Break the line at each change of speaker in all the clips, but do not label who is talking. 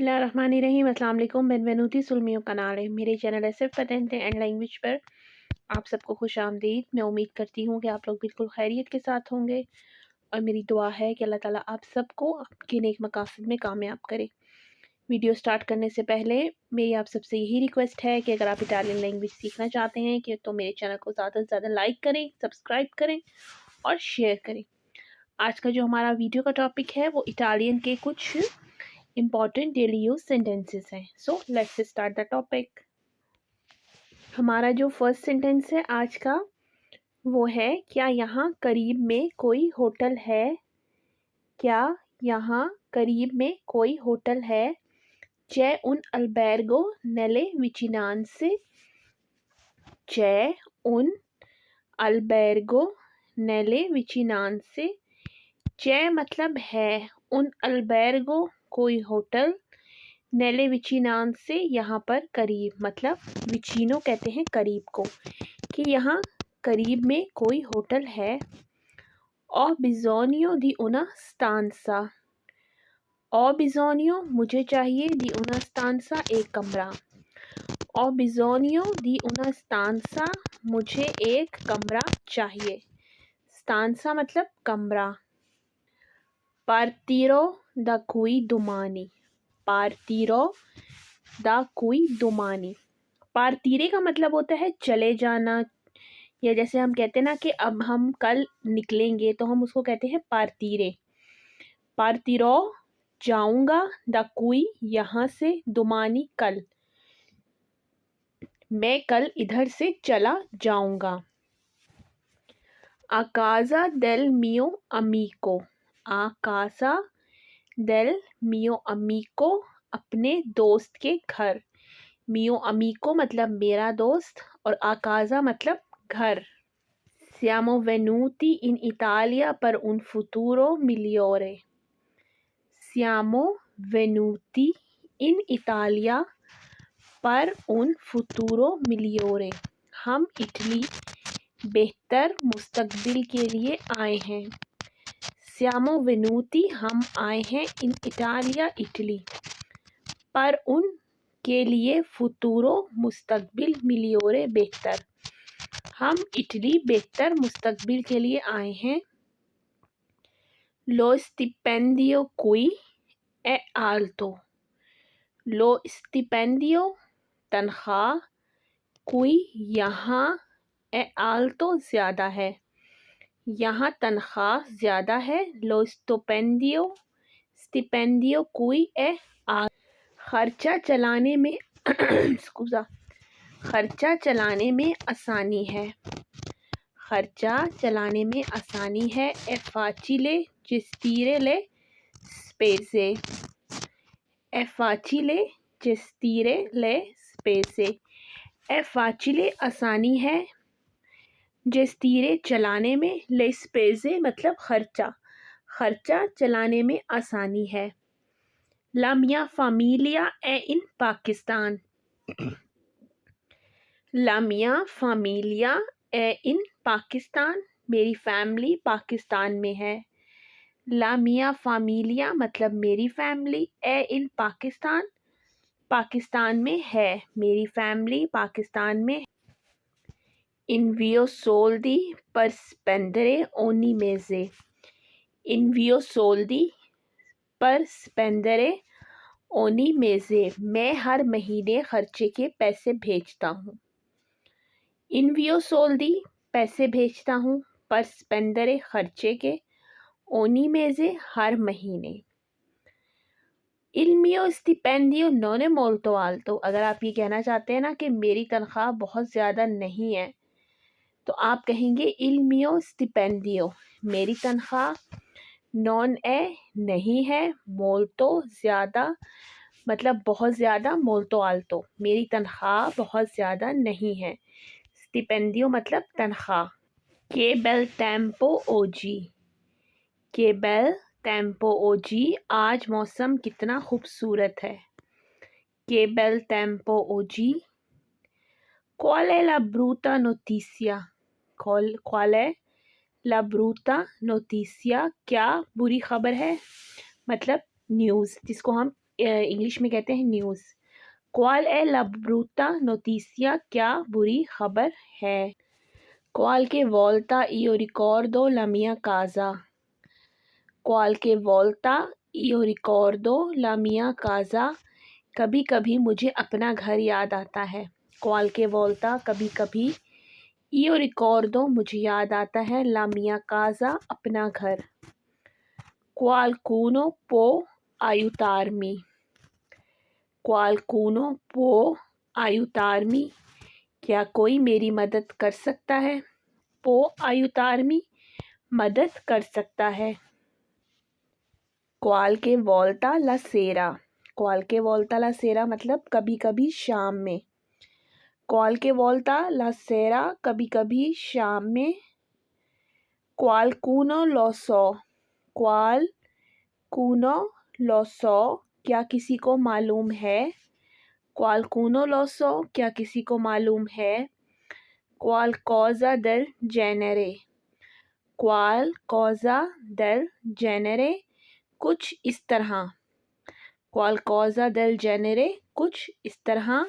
बिस्मिल्लाहिर्रहमानिर्रहीम। अस्सलाम वालेकुम। बेनवेनुती sul mio canale। मेरे चैनल सिर्फ patente एंड लैंग्वेज पर आप सबको खुश आमदीद। मैं उम्मीद करती हूँ कि आप लोग बिल्कुल खैरियत के साथ होंगे और मेरी दुआ है कि अल्लाह ताला आप सबको आपके नेक मकासद में कामयाब करे। वीडियो स्टार्ट करने से पहले मेरी आप सबसे यही रिक्वेस्ट है कि अगर आप इटालियन लैंग्वेज सीखना चाहते हैं कि तो मेरे चैनल को ज़्यादा से ज़्यादा लाइक करें, सब्सक्राइब करें और शेयर करें। आज का जो हमारा वीडियो का टॉपिक है वो इटालियन के कुछ इम्पॉर्टेंट डेली यूज सेंटेंसेस हैं। So let's start the topic. हमारा जो फर्स्ट सेंटेंस है आज का वो है, क्या यहाँ करीब में कोई होटल है? क्या यहाँ करीब में कोई होटल है? c'è un albergo nelle vicinanze? c'è un albergo nelle vicinanze? c'è मतलब है, उन albergo कोई होटल, नेले विचिनान से यहाँ पर करीब, मतलब विचिनो कहते हैं करीब को, कि यहाँ करीब में कोई होटल है। ओ बिजोनियो दी उना स्टांसा। ओ बिजोनियो मुझे चाहिए, दी उना स्टांसा एक कमरा। ओ बिजोनियो दी उना स्टांसा मुझे एक कमरा चाहिए। स्टांसा मतलब कमरा। पार्टिरो दा कोई दुमानी। पार्टिरो दा कोई दुमानी। पार्टीरे का मतलब होता है चले जाना, या जैसे हम कहते हैं ना कि अब हम कल निकलेंगे तो हम उसको कहते हैं पार्टीरे। पार्टीरो जाऊंगा, दा कोई यहाँ से, दुमानी कल, मैं कल इधर से चला जाऊंगा। Akaza del मियो अमीको। आकाजा डेल मियो अमीको अपने दोस्त के घर। मियो अमीको मतलब मेरा दोस्त और आकाजा मतलब घर। Siamo venuti in Italia per un futuro migliore. Siamo venuti in Italia per un futuro migliore. हम इटली बेहतर मुस्तकबिल के लिए आए हैं। Siamo venuti हम आए हैं, in Italia इटली, पर उन के लिए, फुतूरो मुस्तकबिल, मिलियोरे बेहतर, हम इटली बेहतर मुस्तकबिल के लिए आए हैं। लो स्टिपेंडियो कोई ए आल्तो। लो स्टिपेंडियो तनख्वाह, कोई यहाँ, ए आल्तो ज़्यादा है, यहाँ तनख्वाह ज़्यादा है। लो स्टिपेंडियो, स्टिपेंडियो कोई ए आ। खर्चा चलाने में खर्चा चलाने में आसानी है। खर्चा चलाने में आसानी है। ए फाचिले जेस्टीरे ले स्पेसे। ए फाचिले जेस्टीरे ले स्पेसे। ए फाचिले आसानी है, जेस्टीरे चलाने में, ले स्पेसे मतलब खर्चा, खर्चा चलाने में आसानी है। La mia famiglia è in Pakistan. La mia famiglia è in Pakistan. मेरी फैमिली पाकिस्तान में है। La mia famiglia मतलब मेरी फैमिली, è in पाकिस्तान पाकिस्तान में है, मेरी फैमिली पाकिस्तान में। Invio soldi per spendere ogni mese. Invio soldi पर स्पेंदरे ओनी मेज़े मैं हर महीने खर्चे के पैसे भेजता हूँ। इनवियो सोल्दी पैसे भेजता हूँ, पर स्पेंदरे खर्चे के, ओनी मेज़े हर महीने। इल मियो स्टिपेंडियो नोने मोल्तो आल्तो। अगर आप ये कहना चाहते हैं ना कि मेरी तनख्वाह बहुत ज़्यादा नहीं है, तो आप कहेंगे इल मियो स्टिपेंडियो, मेरी तनख्वाह, नॉन ए नहीं है, मोल्तो ज़्यादा मतलब बहुत ज़्यादा, मोल्तो आल्तो मेरी तनख्वाह बहुत ज़्यादा नहीं है, स्टिपेंडियो मतलब तनख्वाह। के बेल टेम्पो ओजी। के बेल टेम्पो ओजी आज मौसम कितना खूबसूरत है। के बेल टेम्पो ओजी। क्वाल है ला ब्रूता नोटिसिया। क्वाल है ला ब्रूता नोटिसिया क्या बुरी खबर है, मतलब न्यूज़, जिसको हम इंग्लिश में कहते हैं न्यूज़। क्वाल ए ला ब्रूता नोटिसिया, क्या बुरी खबर है। Qualche volta io ricordo la mia casa. Qualche volta io ricordo la mia casa. कभी कभी मुझे अपना घर याद आता है। Qualche volta कभी कभी, io ricordo मुझे याद आता है, la mia casa अपना घर। Qualcuno può aiutarmi. Qualcuno può aiutarmi, क्या कोई मेरी मदद कर सकता है। पो आयुतारमी, मदद कर सकता है। क्वाल्के वोल्टा ला सेरा। क्वाल्के वोल्टा ला सेरा मतलब कभी कभी शाम में। क्वाल्के वोल्टा ला सेरा कभी कभी शाम में। क्वालकुनो लोसो। क्वालकुनो लोसो, क्या किसी को मालूम है। क्वालकुनो लोसो, क्या किसी को मालूम है। क्वालकोजा del genere। क्वालकोजा del genere, कुछ इस तरह। क्वालकोजा del genere, कुछ इस तरह।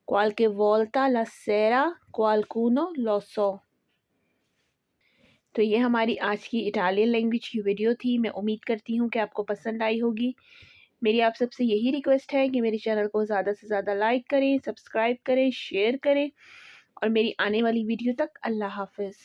qualche volta la sera qualcuno lo so। तो ये हमारी आज की इटालियन लैंग्वेज की वीडियो थी। मैं उम्मीद करती हूँ कि आपको पसंद आई होगी। मेरी आप सबसे यही रिक्वेस्ट है कि मेरे चैनल को ज़्यादा से ज़्यादा लाइक करें, सब्सक्राइब करें, शेयर करें और मेरी आने वाली वीडियो तक अल्लाह हाफ़िज़।